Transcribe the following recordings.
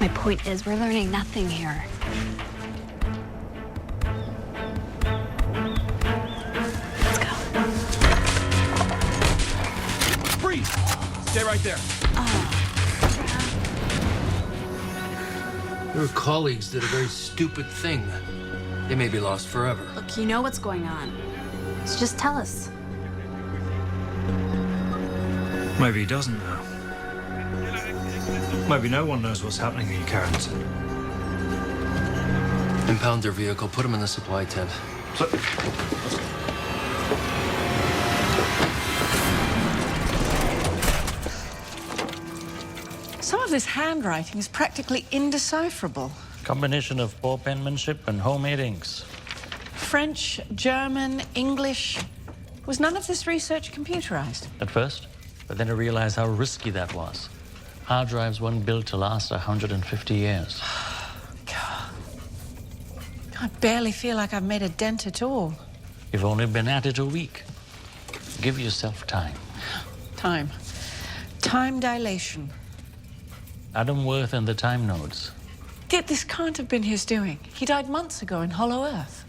My point is, we're learning nothing here. Let's go. Freeze! Stay right there. Your colleagues did a very stupid thing. They may be lost forever. Look, you know what's going on. So just tell us. Maybe he doesn't know. Maybe no one knows what's happening in Carrington. Impound their vehicle, put them in the supply tent. Some of this handwriting is practically indecipherable. Combination of poor penmanship and homemade inks. French, German, English. Was none of this research computerized? At first, but then I realized how risky that was. Hard drives weren't built to last 150 years. God. I barely feel like I've made a dent at all. You've only been at it a week. Give yourself time. Time. Time dilation. Adam Worth and the Time Nodes. This can't have been his doing. He died months ago in Hollow Earth.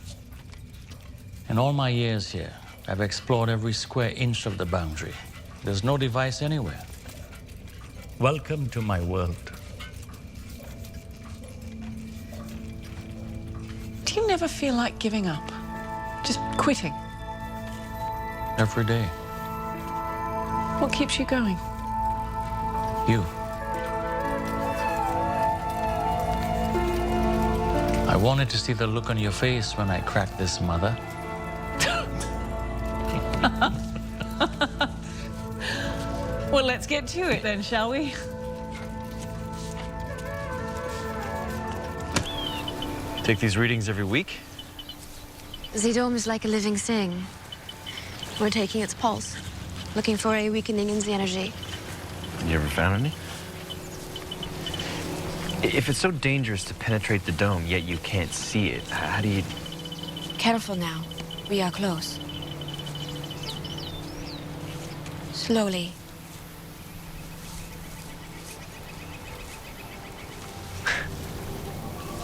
In all my years here, I've explored every square inch of the boundary. There's no device anywhere. Welcome to my world. Do you never feel like giving up? Just quitting? Every day. What keeps you going? You. I wanted to see the look on your face when I cracked this, Mother. Well, let's get to it then, shall we? Take these readings every week? The dome is like a living thing. We're taking its pulse, looking for a weakening in the energy. You ever found any? If it's so dangerous to penetrate the dome, yet you can't see it, how do you... Careful now. We are close. Slowly.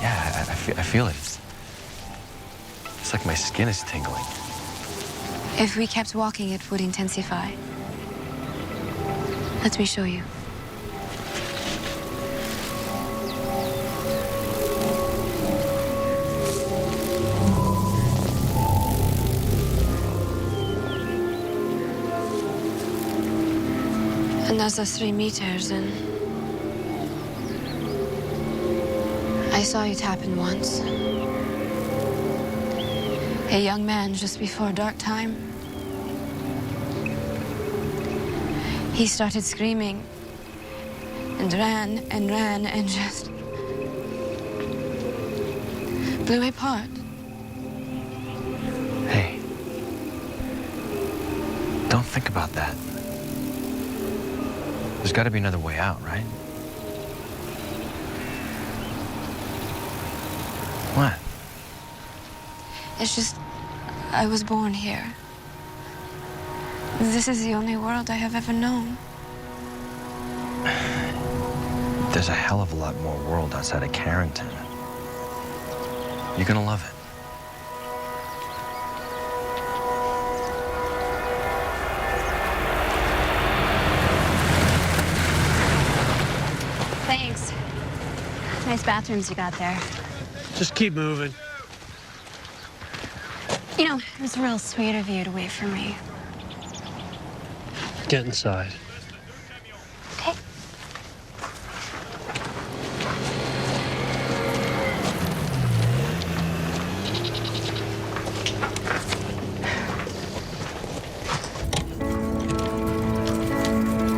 Yeah, I feel it. It's like my skin is tingling. If we kept walking, it would intensify. Let me show you. Another 3 meters, and I saw it happen once. A young man just before dark time. He started screaming and ran and just blew apart. Hey, don't think about that. There's got to be another way out, right? What? It's just, I was born here. This is the only world I have ever known. There's a hell of a lot more world outside of Carrington. You're gonna love it. Thanks. Nice bathrooms you got there. Just keep moving. You know, it was real sweet of you to wait for me. Get inside. Okay.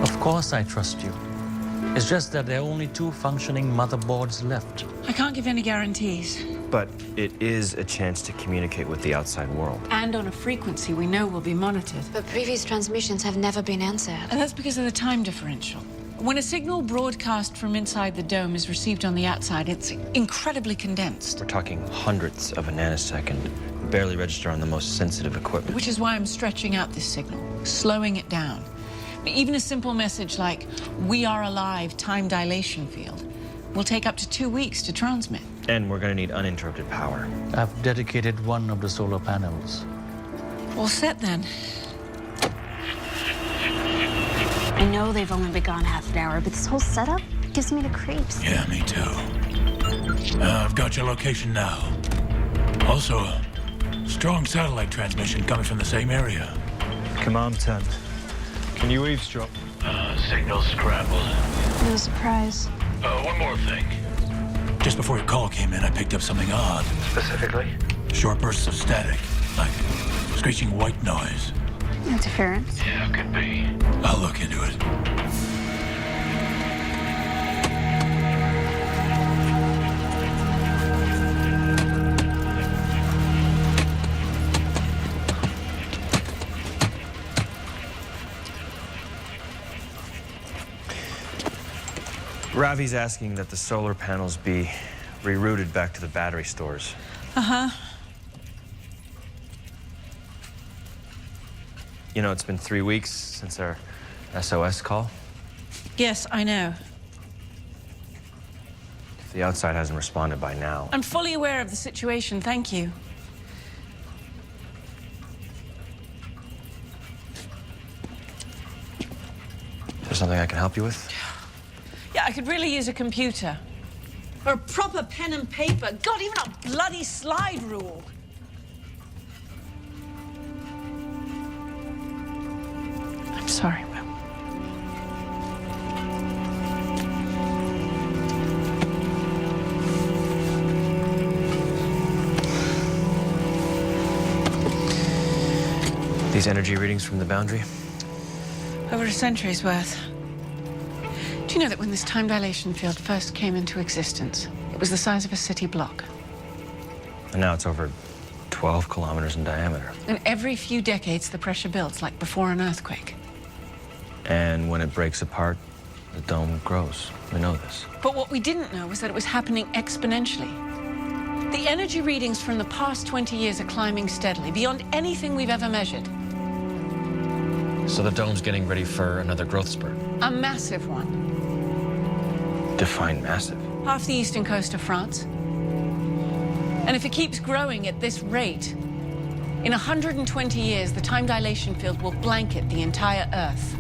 Of course I trust you. It's just that there are only 2 functioning motherboards left. I can't give any guarantees. But it is a chance to communicate with the outside world. And on a frequency we know will be monitored. But previous transmissions have never been answered. And that's because of the time differential. When a signal broadcast from inside the dome is received on the outside, it's incredibly condensed. We're talking hundredths of a nanosecond, barely register on the most sensitive equipment. Which is why I'm stretching out this signal, slowing it down. Even a simple message like, "We are alive, time dilation field," will take up to 2 weeks to transmit. And we're gonna need uninterrupted power. I've dedicated one of the solar panels. All set then. I know they've only been gone half an hour, but this whole setup gives me the creeps. Yeah, me too. I've got your location now. Also, a strong satellite transmission coming from the same area. Command 10. Can you eavesdrop? Signal scrambled. No surprise. One more thing. Just before your call came in, I picked up something odd. Specifically? Short bursts of static, like screeching white noise. Interference. Yeah, could be. I'll look into it. Ravi's asking that the solar panels be rerouted back to the battery stores. Uh-huh. You know, it's been 3 weeks since our SOS call. Yes, I know. If the outside hasn't responded by now. I'm fully aware of the situation, thank you. Is there something I can help you with? Yeah, I could really use a computer. Or a proper pen and paper. God, even a bloody slide rule. I'm sorry, Will. These energy readings from the boundary? Over a century's worth. Do you know that when this time dilation field first came into existence, it was the size of a city block? And now it's over 12 kilometers in diameter. And every few decades, the pressure builds, like before an earthquake. And when it breaks apart, the dome grows. We know this. But what we didn't know was that it was happening exponentially. The energy readings from the past 20 years are climbing steadily, beyond anything we've ever measured. So the dome's getting ready for another growth spurt. A massive one. Define massive. Half the eastern coast of France. And if it keeps growing at this rate, in 120 years, the time dilation field will blanket the entire Earth.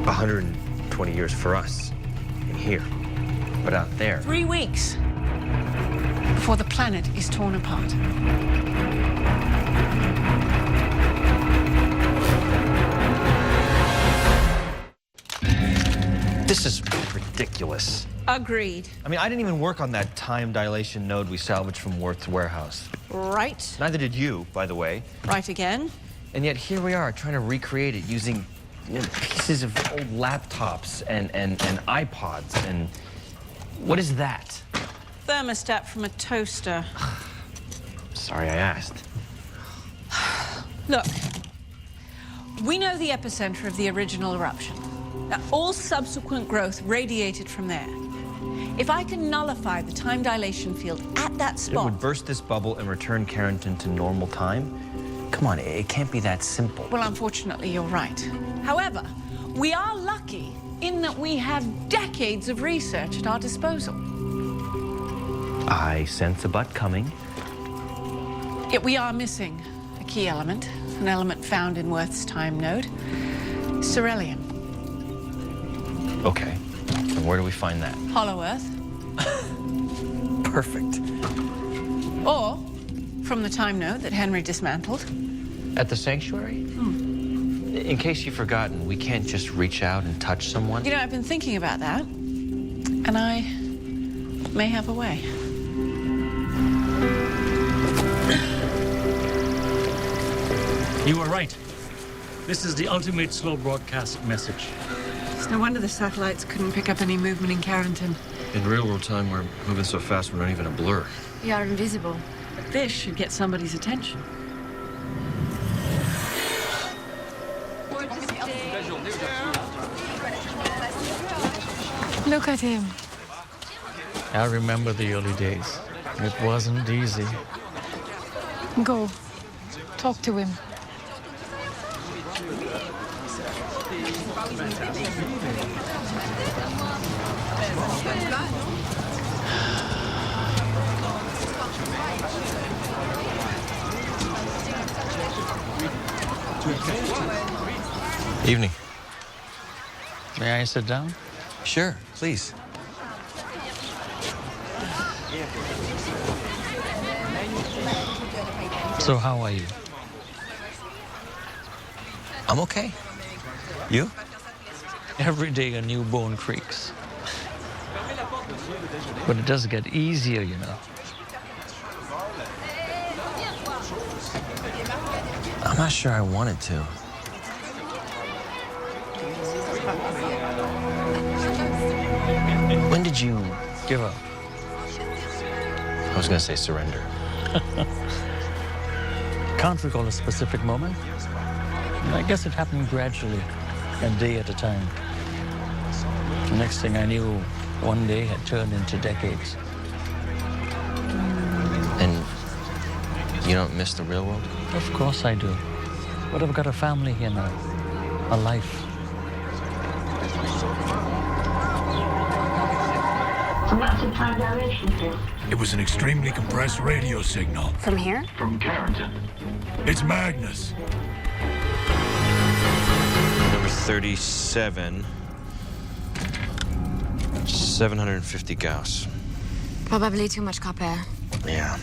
120 years for us, in here. But out there, 3 weeks before the planet is torn apart. this is ridiculous. Agreed. I mean, I didn't even work on that time dilation node we salvaged from Worth's warehouse. Right. Neither did you, by the way. Right again. And yet here we are trying to recreate it using pieces of old laptops and iPods and what is that? Thermostat from a toaster. Sorry I asked. Look, we know the epicenter of the original eruption. Now, all subsequent growth radiated from there. If I can nullify the time dilation field at that It spot... would burst this bubble and return Carrington to normal time? Come on, it can't be that simple. Well, unfortunately, you're right. However, we are lucky in that we have decades of research at our disposal. I sense a butt coming. Yet we are missing a key element, an element found in Worth's time node, Cerellium. Okay, and where do we find that? Hollow Earth. Perfect. Or from the time node that Henry dismantled. At the sanctuary? In case you've forgotten, we can't just reach out and touch someone. You know, I've been thinking about that, and I may have a way. You were right. This is the ultimate slow broadcast message. It's no wonder the satellites couldn't pick up any movement in Carrington. In real-world time, we're moving so fast we're not even a blur. We are invisible. But this should get somebody's attention. Look at him. I remember the early days. It wasn't easy. Go. Talk to him. Evening. May I sit down? Sure, please. So how are you? I'm okay. You? Every day a new bone creaks. But it does get easier, you know. I'm not sure I wanted to. When did you Give up. I was gonna say surrender. Can't recall a specific moment. I guess it happened gradually, a day at a time. The next thing I knew, one day had turned into decades. And you don't miss the real world? Of course I do. But I've got a family here now, a life. It was an extremely compressed radio signal. From here? From Carrington. It's Magnus. Number 37. 750 Gauss. Probably too much copper. Yeah.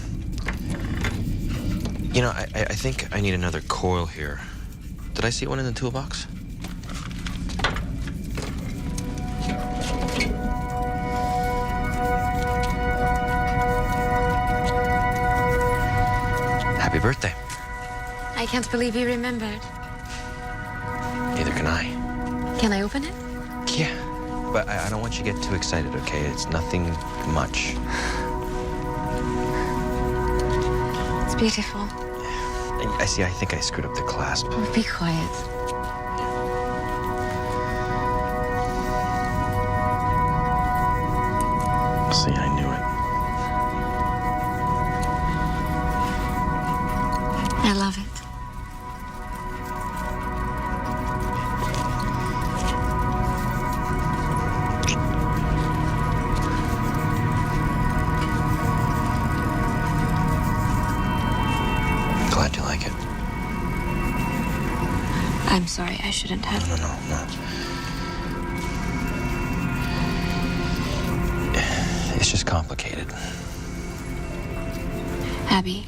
You know, I think I need another coil here. Did I see one in the toolbox? Happy birthday. I can't believe you remembered. Neither can I. Can I open it? Yeah. But I don't want you to get too excited, okay? It's nothing much. It's beautiful. I see, I think I screwed up the clasp. Oh, be quiet. See, I knew it. I love it. Glad you like it. I'm sorry, I shouldn't have. No. It's just complicated. Abby,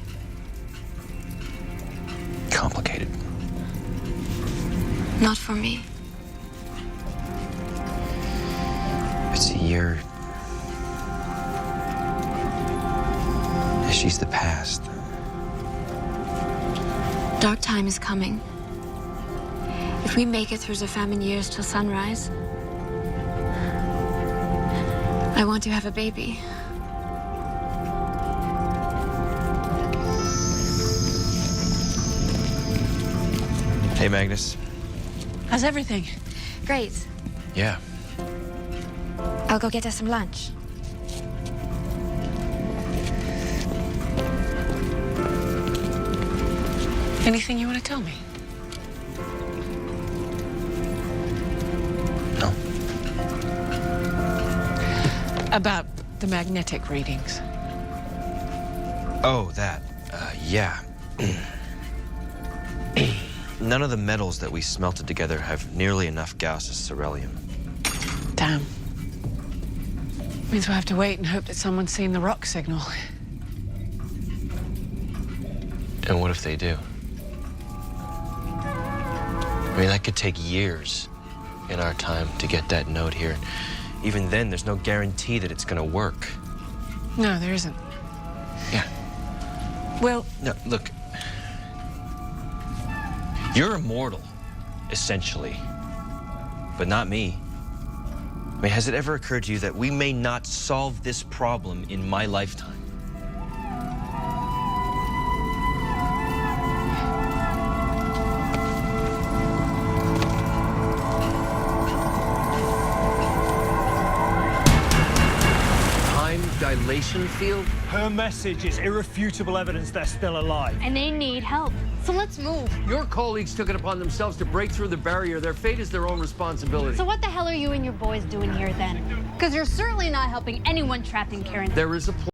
Complicated. not for me. But see, she's the past. Dark time is coming. If we make it through the famine years till sunrise, I want to have a baby. Hey, Magnus. How's everything? Great. Yeah. I'll go get us some lunch. Anything you want to tell me? No. About the magnetic readings. Oh, that. Yeah. None of the metals that we smelted together have nearly enough Gauss as beryllium. Damn. Means we'll have to wait and hope that someone's seen the rock signal. And what if they do? I mean, that could take years in our time to get that node here. Even then, there's no guarantee that it's gonna work. No, there isn't. Yeah. Well, No, look. You're immortal, essentially. But not me. I mean, has it ever occurred to you that we may not solve this problem in my lifetime? Dilation field? Her message is irrefutable evidence they're still alive. And they need help. So let's move. Your colleagues took it upon themselves to break through the barrier. Their fate is their own responsibility. So what the hell are you and your boys doing here then? Because you're certainly not helping anyone trapped in Carrington. There is a